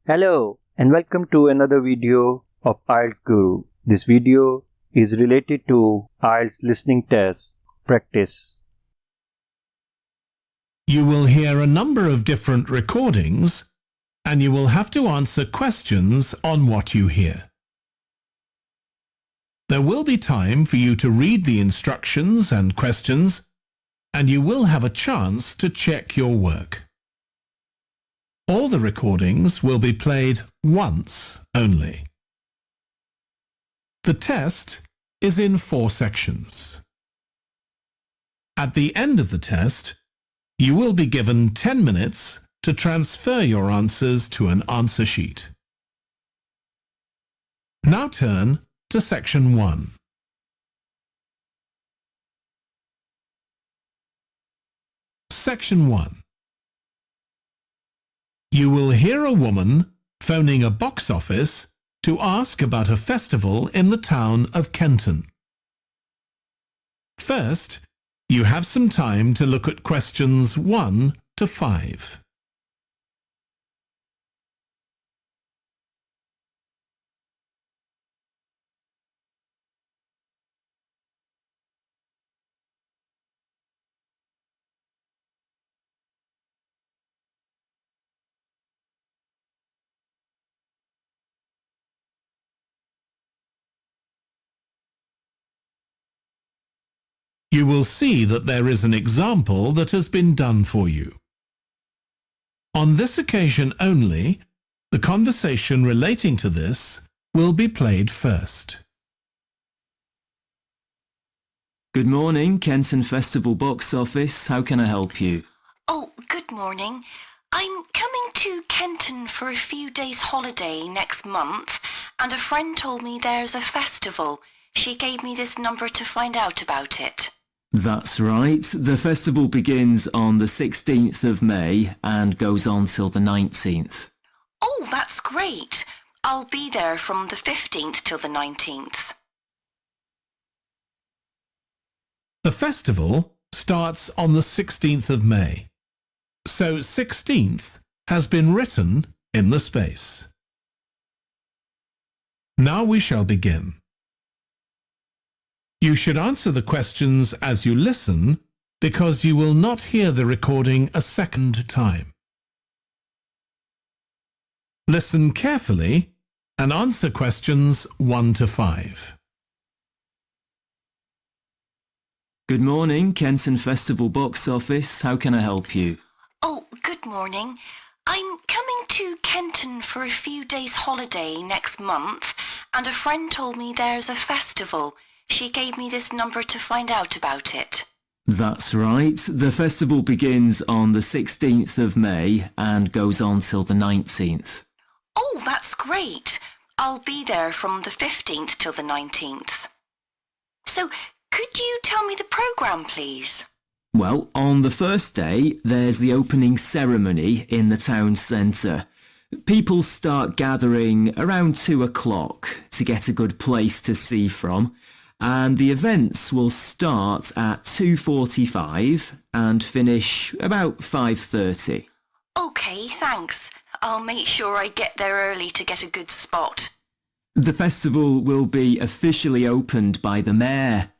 Hello and welcome to another video of Ielts Guru. This video is related to Ielts listening test practice. You will hear a number of different recordings and you will have to answer questions on what you hear. There will be time for you to read the instructions and questions, and you will have a chance to check your work. All the recordings will be played once only. The test is in 4 sections. At the end of the test, you will be given 10 minutes to transfer your answers to an answer sheet. Now turn to section 1. Section 1. You will hear a woman phoning a box office to ask about a festival in the town of Kenton. First, you have some time to look at questions 1 to 5. You will see that there is an example that has been done for you. On this occasion only, the conversation relating to this will be played first. Good morning, Kenton Festival box office. How can I help you? Oh, good morning. I'm coming to Kenton for a few days holiday next month, and a friend told me there's a festival. She gave me this number to find out about it. That's right. The festival begins on the 16th of May and goes on till the 19th. Oh, that's great. I'll be there from the 15th till the 19th. The festival starts on the 16th of May. So 16th has been written in the space. Now we shall begin. You should answer the questions as you listen because you will not hear the recording a second time. Listen carefully and answer questions 1 to 5. Good morning, Kenton Festival box office. How can I help you? Oh, good morning. I'm coming to Kenton for a few days holiday next month, and a friend told me there's a festival. She gave me this number to find out about it. That's right. The festival begins on the 16th of May and goes on till the 19th. Oh, that's great. I'll be there from the 15th till the 19th. So, could you tell me the programme, please? Well, on the first day, there's the opening ceremony in the town centre. People start gathering around 2 o'clock to get a good place to see from, and the events will start at 2:45 and finish about 5:30. OK, thanks. I'll make sure I get there early to get a good spot. The festival will be officially opened by the mayor.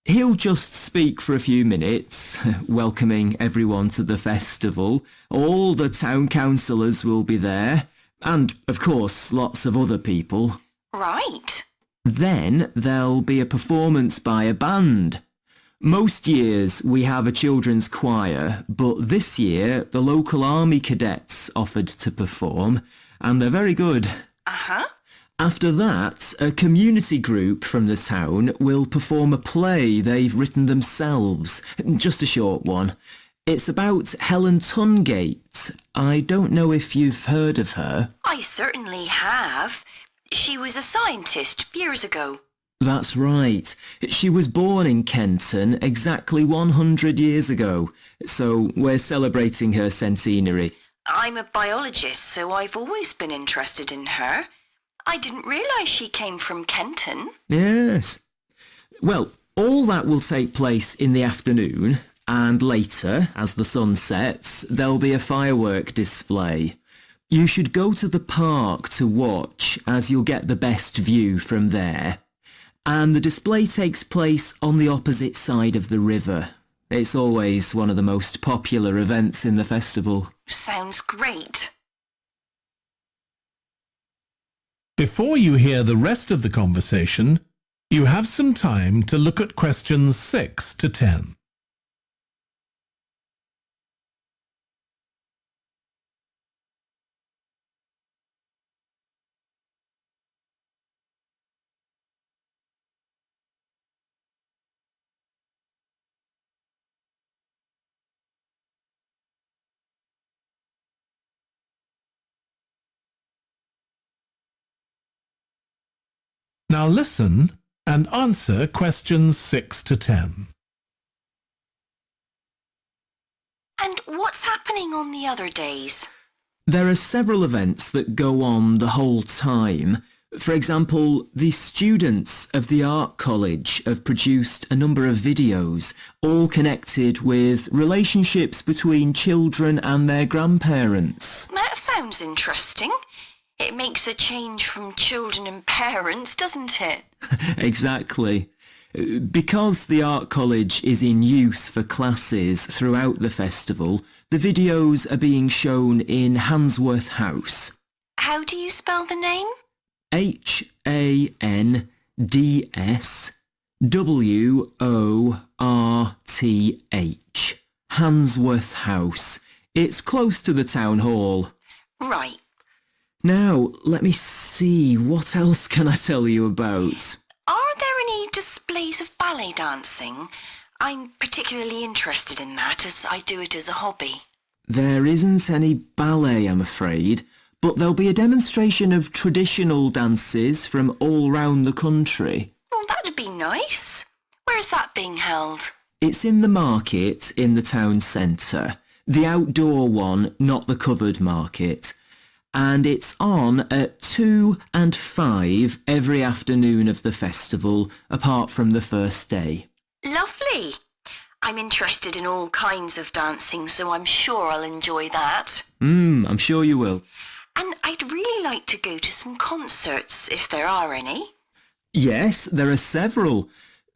He'll just speak for a few minutes, welcoming everyone to the festival. All the town councillors will be there, and, of course, lots of other people. Right. Then there'll be a performance by a band. Most years we have a children's choir, but this year the local army cadets offered to perform, and they're very good. Uh-huh. After that, a community group from the town will perform a play they've written themselves, just a short one. It's about Helen Tungate. I don't know if you've heard of her. I certainly have. She was a scientist years ago. That's right. She was born in Kenton exactly 100 years ago, so we're celebrating her centenary. I'm a biologist, so I've always been interested in her. I didn't realise she came from Kenton. Yes. Well, all that will take place in the afternoon, and later, as the sun sets, there'll be a firework display. You should go to the park to watch, as you'll get the best view from there. And the display takes place on the opposite side of the river. It's always one of the most popular events in the festival. Sounds great. Before you hear the rest of the conversation, you have some time to look at questions 6 to 10. Now listen and answer questions 6 to 10. And what's happening on the other days? There are several events that go on the whole time. For example, the students of the art college have produced a number of videos, all connected with relationships between children and their grandparents. That sounds interesting. It makes a change from children and parents, doesn't it? Exactly. Because the art college is in use for classes throughout the festival, the videos are being shown in Handsworth House. How do you spell the name? Handsworth. Handsworth House. It's close to the town hall. Right. Now, let me see, what else can I tell you about? Are there any displays of ballet dancing? I'm particularly interested in that as I do it as a hobby. There isn't any ballet, I'm afraid, but there'll be a demonstration of traditional dances from all round the country. Oh, that'd be nice. Where's that being held? It's in the market in the town centre. The outdoor one, not the covered market. And it's on at 2 and 5 every afternoon of the festival, apart from the first day. Lovely. I'm interested in all kinds of dancing, so I'm sure I'll enjoy that. I'm sure you will. And I'd really like to go to some concerts, if there are any. Yes, there are several.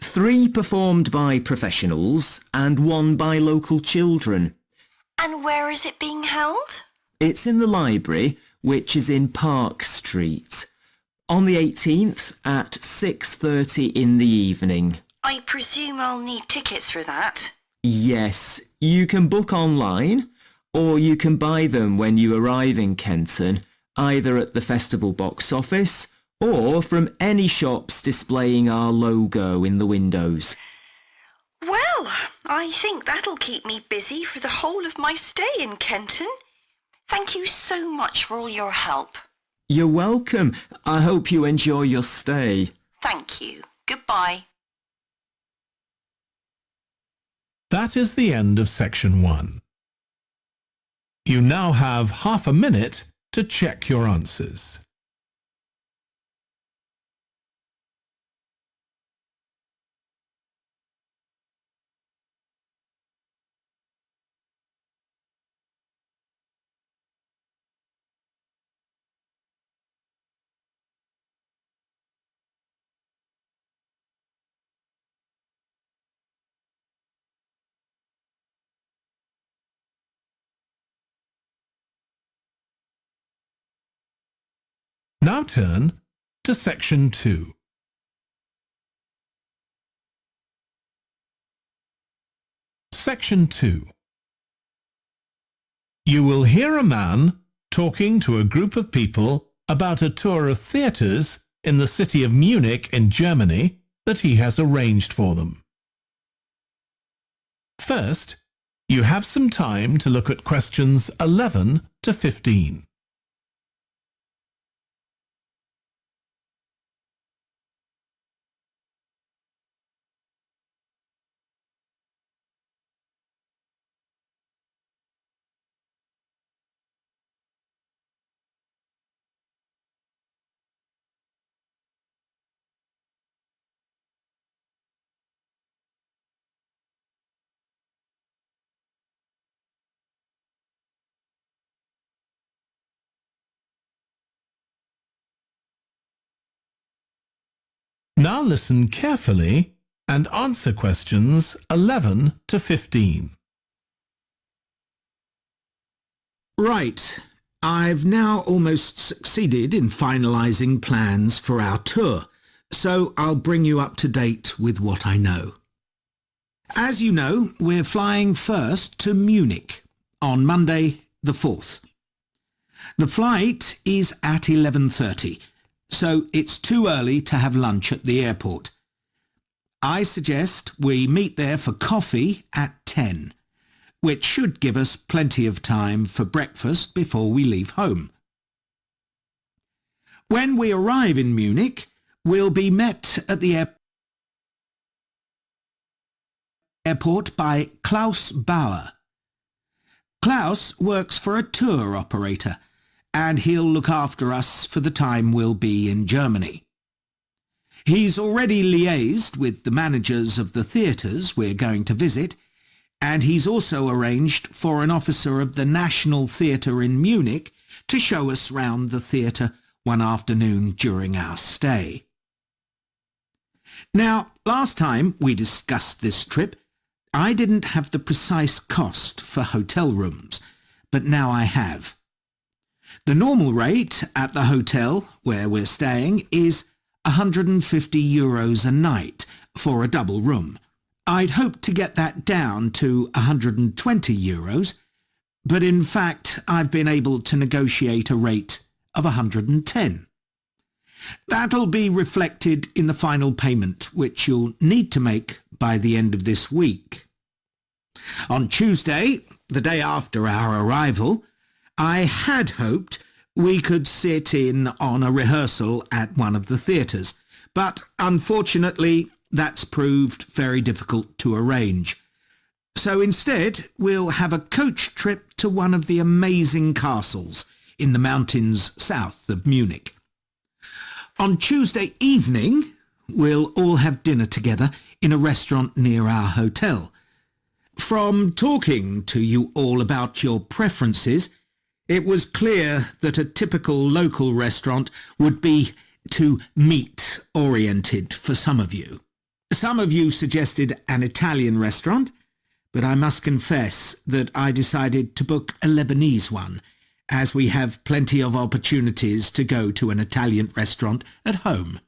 3 performed by professionals and 1 by local children. And where is it being held? It's in the library, which is in Park Street, on the 18th at 6:30 in the evening. I presume I'll need tickets for that. Yes, you can book online, or you can buy them when you arrive in Kenton, either at the festival box office or from any shops displaying our logo in the windows. Well, I think that'll keep me busy for the whole of my stay in Kenton. Thank you so much for all your help. You're welcome. I hope you enjoy your stay. Thank you. Goodbye. That is the end of section 1. You now have half a minute to check your answers. Now turn to section 2. Section 2. You will hear a man talking to a group of people about a tour of theatres in the city of Munich in Germany that he has arranged for them. First, you have some time to look at questions 11 to 15. Now listen carefully and answer questions 11 to 15. Right. I've now almost succeeded in finalising plans for our tour, so I'll bring you up to date with what I know. As you know, we're flying first to Munich on Monday the 4th. The flight is at 11:30, so it's too early to have lunch at the airport. I suggest we meet there for coffee at 10, which should give us plenty of time for breakfast before we leave home. When we arrive in Munich, we'll be met at the airport by Klaus Bauer. Klaus works for a tour operator, and he'll look after us for the time we'll be in Germany. He's already liaised with the managers of the theatres we're going to visit, and he's also arranged for an officer of the National Theatre in Munich to show us round the theatre one afternoon during our stay. Now, last time we discussed this trip, I didn't have the precise cost for hotel rooms, but now I have. The normal rate at the hotel where we're staying is €150 a night for a double room. I'd hoped to get that down to €120, but in fact I've been able to negotiate a rate of €110. That'll be reflected in the final payment, which you'll need to make by the end of this week. On Tuesday, the day after our arrival, I had hoped we could sit in on a rehearsal at one of the theatres, but unfortunately that's proved very difficult to arrange. So instead, we'll have a coach trip to one of the amazing castles in the mountains south of Munich. On Tuesday evening, we'll all have dinner together in a restaurant near our hotel. From talking to you all about your preferences, it was clear that a typical local restaurant would be too meat-oriented for some of you. Some of you suggested an Italian restaurant, but I must confess that I decided to book a Lebanese one, as we have plenty of opportunities to go to an Italian restaurant at home.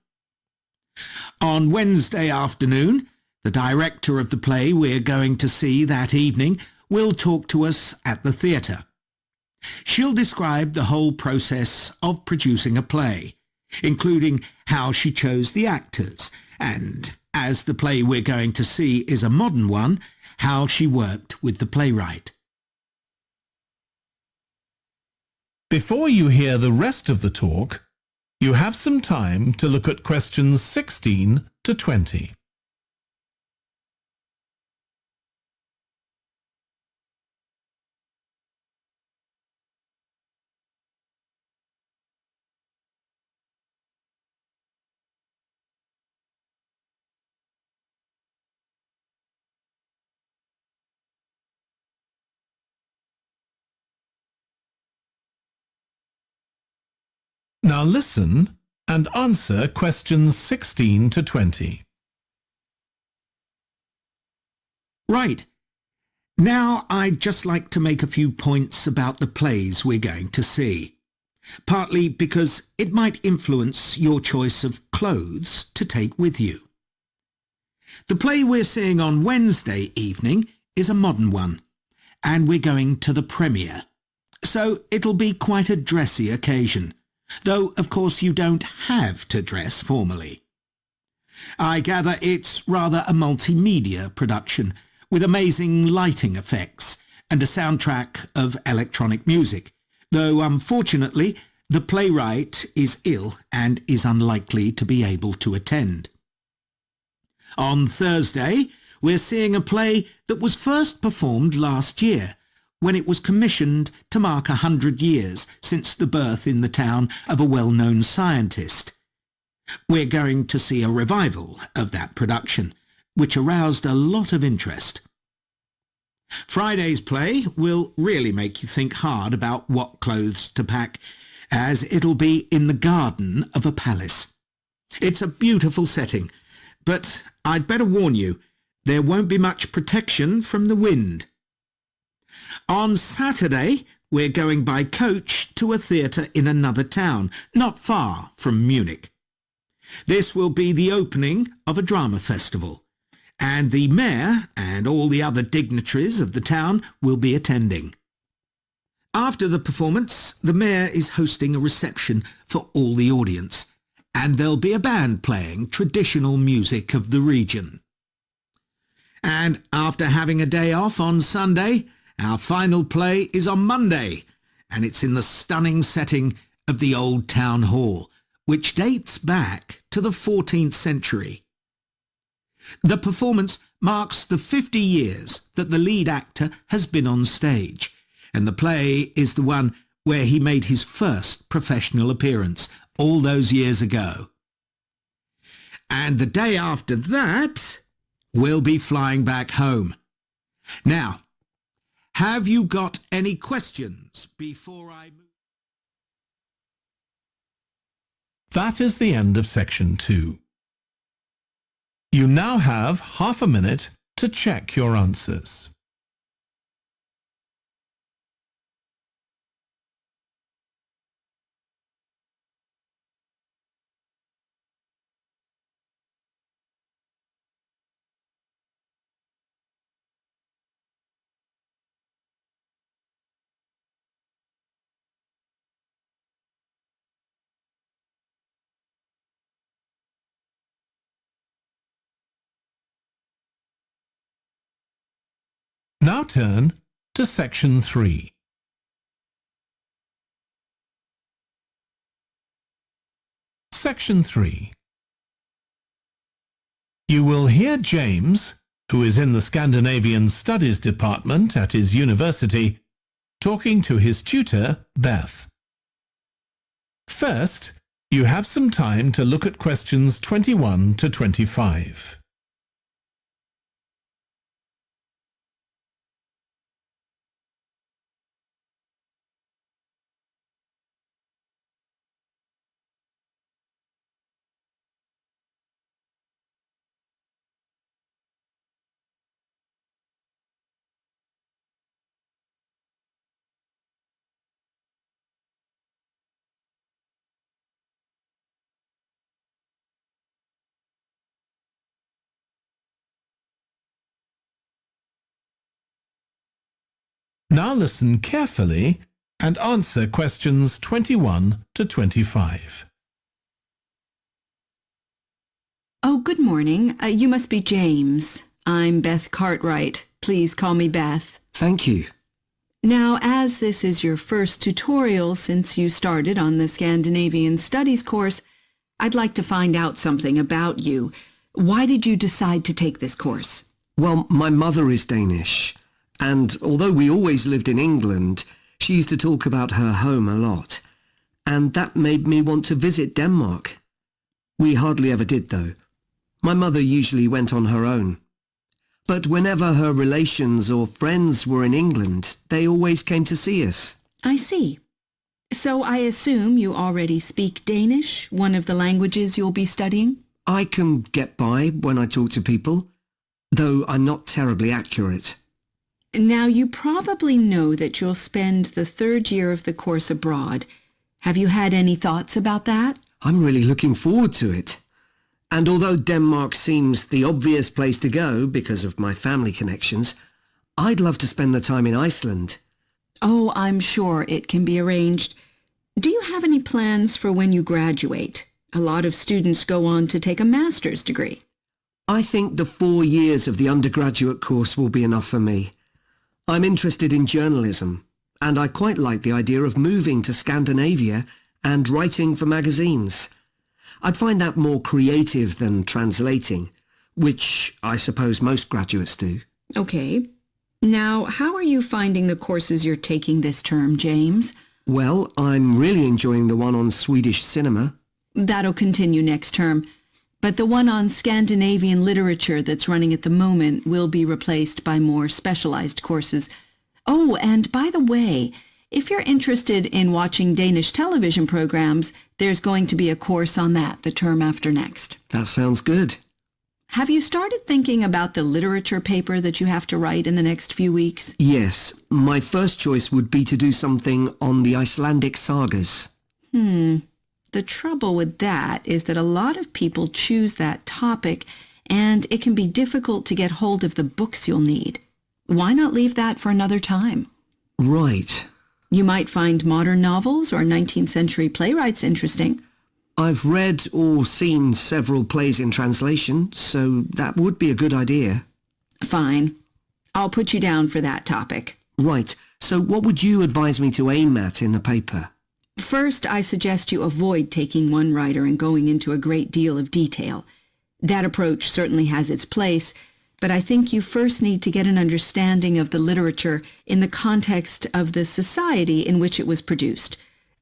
On Wednesday afternoon, the director of the play we're going to see that evening will talk to us at the theatre. She'll describe the whole process of producing a play, including how she chose the actors, and, as the play we're going to see is a modern one, how she worked with the playwright. Before you hear the rest of the talk, you have some time to look at questions 16 to 20. Now listen and answer questions 16 to 20. Right. Now I'd just like to make a few points about the plays we're going to see, partly because it might influence your choice of clothes to take with you. The play we're seeing on Wednesday evening is a modern one, and we're going to the premiere, so it'll be quite a dressy occasion, though of course you don't have to dress formally. I gather it's rather a multimedia production with amazing lighting effects and a soundtrack of electronic music, though unfortunately the playwright is ill and is unlikely to be able to attend. On Thursday, we're seeing a play that was first performed last year, when it was commissioned to mark 100 years since the birth in the town of a well-known scientist. We're going to see a revival of that production, which aroused a lot of interest. Friday's play will really make you think hard about what clothes to pack, as it'll be in the garden of a palace. It's a beautiful setting, but I'd better warn you, there won't be much protection from the wind. On Saturday, we're going by coach to a theatre in another town, not far from Munich. This will be the opening of a drama festival, and the mayor and all the other dignitaries of the town will be attending. After the performance, the mayor is hosting a reception for all the audience, and there'll be a band playing traditional music of the region. And after having a day off on Sunday, our final play is on Monday, and it's in the stunning setting of the old town hall, which dates back to the 14th century. The performance marks the 50 years that the lead actor has been on stage, and the play is the one where he made his first professional appearance all those years ago. And the day after that, we'll be flying back home. Now, have you got any questions before I move? That is the end of section 2. You now have half a minute to check your answers. Now turn to section 3. Section 3. You will hear James, who is in the Scandinavian Studies department at his university, talking to his tutor, Beth. First, you have some time to look at questions 21 to 25. Now listen carefully and answer questions 21 to 25. Oh, good morning. You must be James. I'm Beth Cartwright. Please call me Beth. Thank you. Now, as this is your first tutorial since you started on the Scandinavian Studies course, I'd like to find out something about you. Why did you decide to take this course? Well, my mother is Danish, and although we always lived in England, she used to talk about her home a lot, and that made me want to visit Denmark. We hardly ever did, though. My mother usually went on her own. But whenever her relations or friends were in England, they always came to see us. I see. So I assume you already speak Danish, one of the languages you'll be studying? I can get by when I talk to people, though I'm not terribly accurate. Now, you probably know that you'll spend the third year of the course abroad. Have you had any thoughts about that? I'm really looking forward to it. And although Denmark seems the obvious place to go because of my family connections, I'd love to spend the time in Iceland. Oh, I'm sure it can be arranged. Do you have any plans for when you graduate? A lot of students go on to take a master's degree. I think the 4 years of the undergraduate course will be enough for me. I'm interested in journalism, and I quite like the idea of moving to Scandinavia and writing for magazines. I'd find that more creative than translating, which I suppose most graduates do. Okay. Now, how are you finding the courses you're taking this term, James? Well, I'm really enjoying the one on Swedish cinema. That'll continue next term. But the one on Scandinavian literature that's running at the moment will be replaced by more specialized courses. Oh, and by the way, If you're interested in watching Danish television programs, there's going to be a course on that the term after next. That sounds good. Have you started thinking about the literature paper that you have to write in the next few weeks? Yes, my first choice would be to do something on the Icelandic sagas. The trouble with that is that a lot of people choose that topic, and it can be difficult to get hold of the books you'll need. Why not leave that for another time? Right. You might find modern novels or 19th century playwrights interesting. I've read or seen several plays in translation, so that would be a good idea. Fine. I'll put you down for that topic. Right, so what would you advise me to aim at in the paper? First, I suggest you avoid taking one writer and going into a great deal of detail. That approach certainly has its place, but I think you first need to get an understanding of the literature in the context of the society in which it was produced,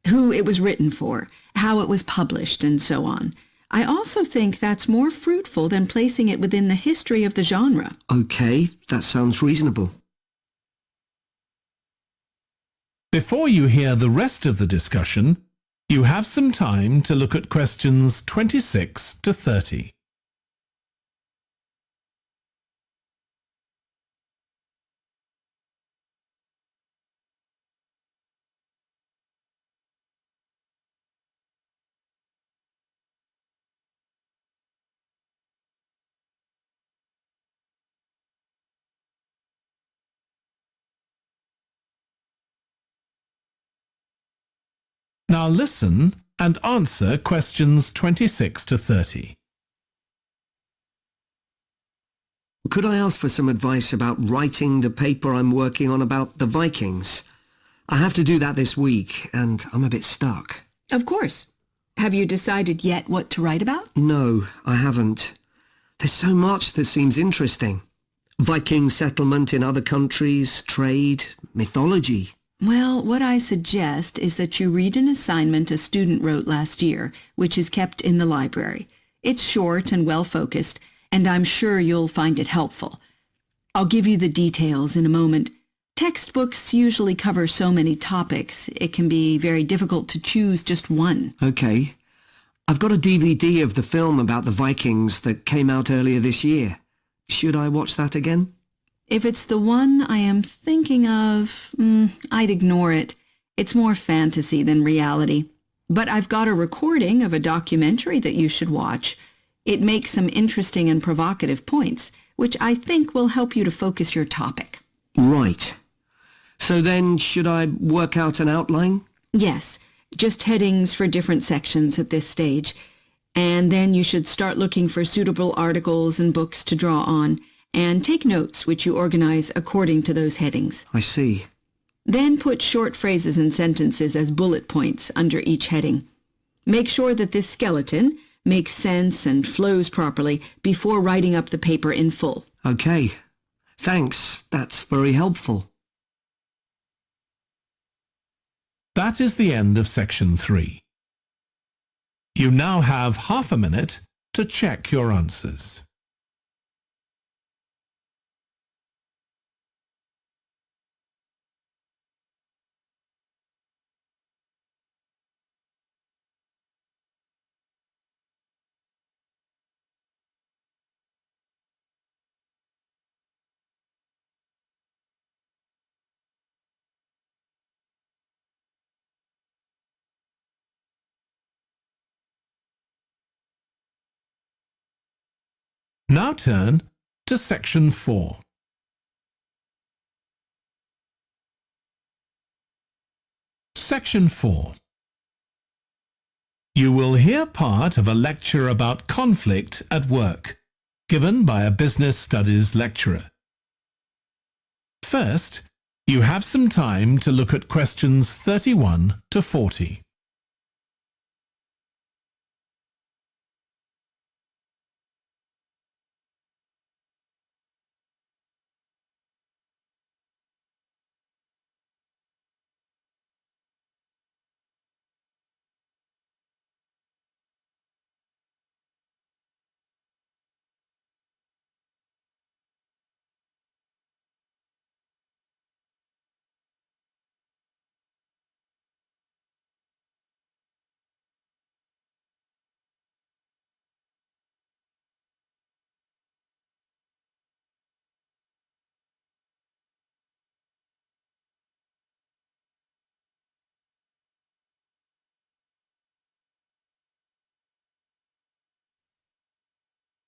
who it was written for, how it was published, and so on. I also think that's more fruitful than placing it within the history of the genre. Okay, that sounds reasonable. Before you hear the rest of the discussion, you have some time to look at questions 26 to 30. Now listen and answer questions 26 to 30. Could I ask for some advice about writing the paper I'm working on about the Vikings? I have to do that this week, and I'm a bit stuck. Of course. Have you decided yet what to write about? No, I haven't. There's so much that seems interesting. Viking settlement in other countries, trade, mythology. Well, what I suggest is that you read an assignment a student wrote last year, which is kept in the library. It's short and well-focused, and I'm sure you'll find it helpful. I'll give you the details in a moment. Textbooks usually cover so many topics, it can be very difficult to choose just one. Okay. I've got a DVD of the film about the Vikings that came out earlier this year. Should I watch that again? If it's the one I am thinking of, I'd ignore it. It's more fantasy than reality. But I've got a recording of a documentary that you should watch. It makes some interesting and provocative points, which I think will help you to focus your topic. Right. So then, should I work out an outline? Yes, just headings for different sections at this stage. And then you should start looking for suitable articles and books to draw on, and take notes which you organize according to those headings. I see. Then put short phrases and sentences as bullet points under each heading. Make sure that this skeleton makes sense and flows properly before writing up the paper in full. Okay. Thanks. That's very helpful. That is the end of section 3. You now have half a minute to check your answers. Now turn to section 4. Section 4. You will hear part of a lecture about conflict at work, given by a business studies lecturer. First, you have some time to look at questions 31 to 40.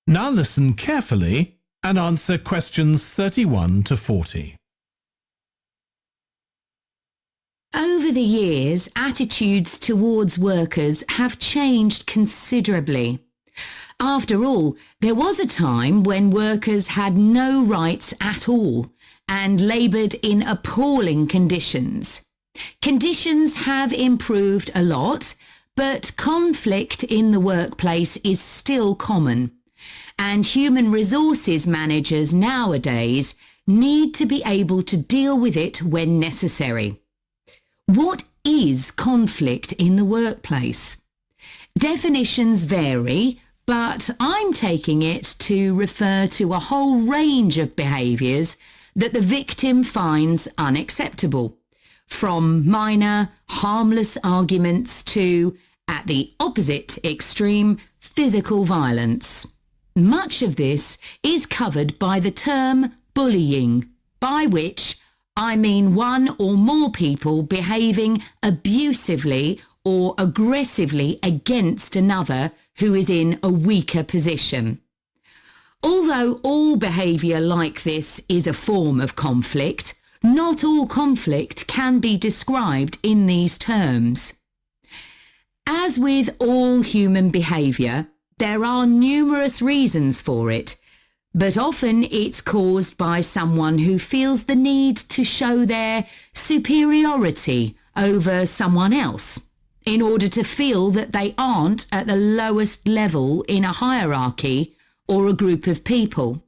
Now listen carefully and answer questions 31 to 40. Over the years, attitudes towards workers have changed considerably. After all, there was a time when workers had no rights at all and laboured in appalling conditions. Conditions have improved a lot, but conflict in the workplace is still common, and human resources managers nowadays need to be able to deal with it when necessary. What is conflict in the workplace? Definitions vary, but I'm taking it to refer to a whole range of behaviours that the victim finds unacceptable, from minor, harmless arguments to, at the opposite extreme, physical violence. Much of this is covered by the term bullying, by which I mean one or more people behaving abusively or aggressively against another who is in a weaker position. Although all behaviour like this is a form of conflict, not all conflict can be described in these terms. As with all human behaviour, there are numerous reasons for it, but often it's caused by someone who feels the need to show their superiority over someone else in order to feel that they aren't at the lowest level in a hierarchy or a group of people.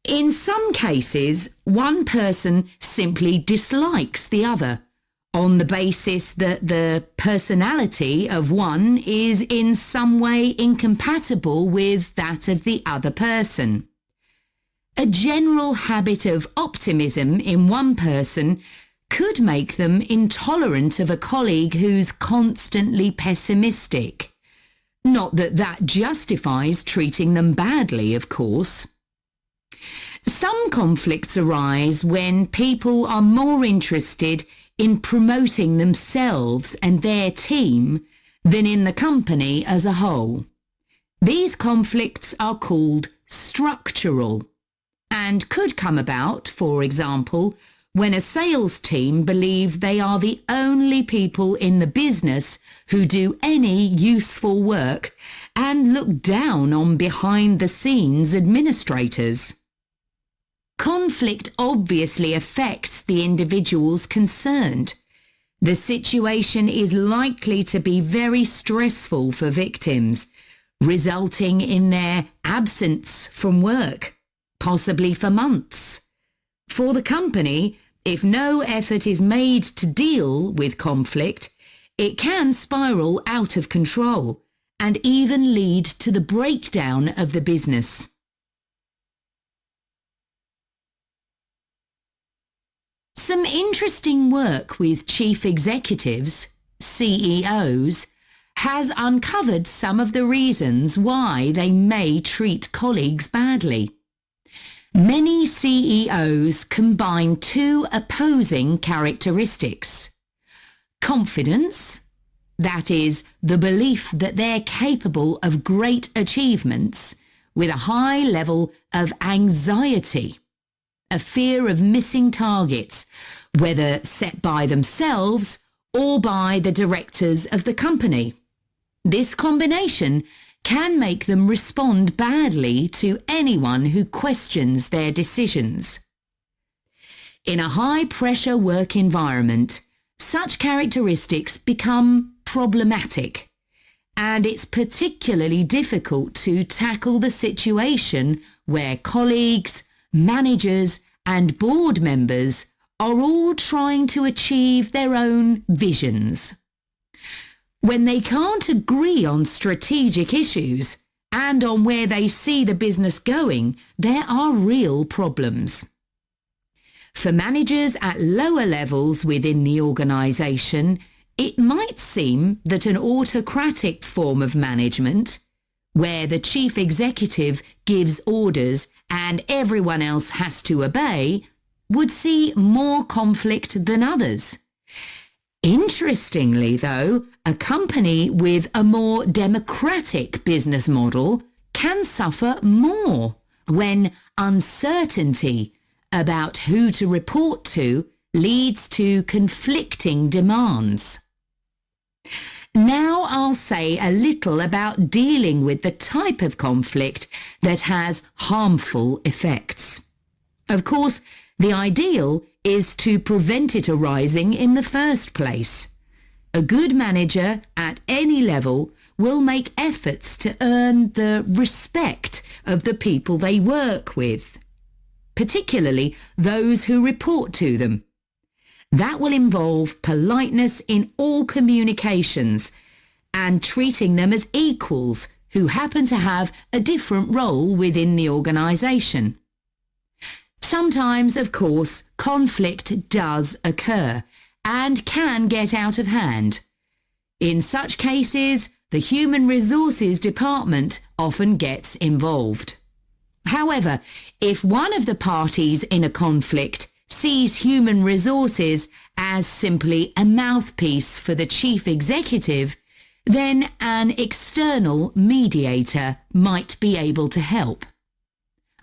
In some cases, one person simply dislikes the other on the basis that the personality of one is in some way incompatible with that of the other person. A general habit of optimism in one person could make them intolerant of a colleague who's constantly pessimistic. Not that that justifies treating them badly, of course. Some conflicts arise when people are more interested in promoting themselves and their team than in the company as a whole. These conflicts are called structural and could come about, for example, when a sales team believe they are the only people in the business who do any useful work and look down on behind-the-scenes administrators. Conflict obviously affects the individuals concerned. The situation is likely to be very stressful for victims, resulting in their absence from work, possibly for months. For the company, if no effort is made to deal with conflict, it can spiral out of control and even lead to the breakdown of the business. Some interesting work with chief executives, CEOs, has uncovered some of the reasons why they may treat colleagues badly. Many CEOs combine two opposing characteristics: confidence, that is, the belief that they're capable of great achievements, with a high level of anxiety, a fear of missing targets, whether set by themselves or by the directors of the company. This combination can make them respond badly to anyone who questions their decisions. In a high-pressure work environment, such characteristics become problematic, and it's particularly difficult to tackle the situation where colleagues, managers and board members are all trying to achieve their own visions. When they can't agree on strategic issues and on where they see the business going, there are real problems. For managers at lower levels within the organisation, it might seem that an autocratic form of management, where the chief executive gives orders and everyone else has to obey, would see more conflict than others. Interestingly, though, a company with a more democratic business model can suffer more when uncertainty about who to report to leads to conflicting demands. Now I'll say a little about dealing with the type of conflict that has harmful effects. Of course, the ideal is to prevent it arising in the first place. A good manager at any level will make efforts to earn the respect of the people they work with, particularly those who report to them. That will involve politeness in all communications and treating them as equals who happen to have a different role within the organisation. Sometimes, of course, conflict does occur and can get out of hand. In such cases, the Human Resources Department often gets involved. However, if one of the parties in a conflict sees human resources as simply a mouthpiece for the chief executive, then an external mediator might be able to help.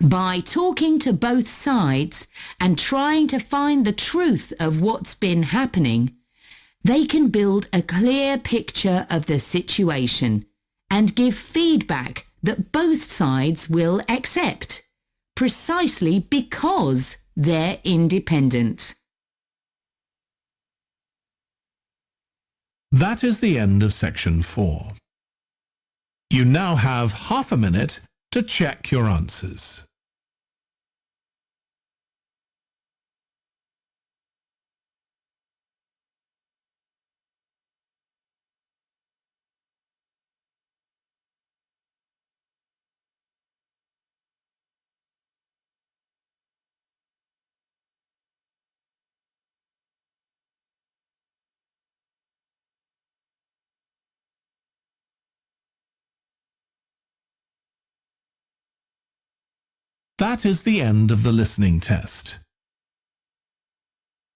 By talking to both sides and trying to find the truth of what's been happening, they can build a clear picture of the situation and give feedback that both sides will accept, precisely because they're independent. That is the end of section 4. You now have half a minute to check your answers. That is the end of the listening test.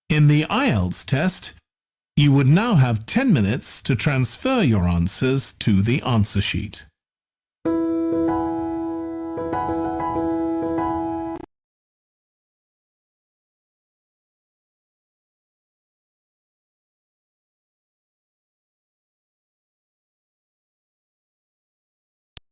In the Ielts test, you would now have 10 minutes to transfer your answers to the answer sheet.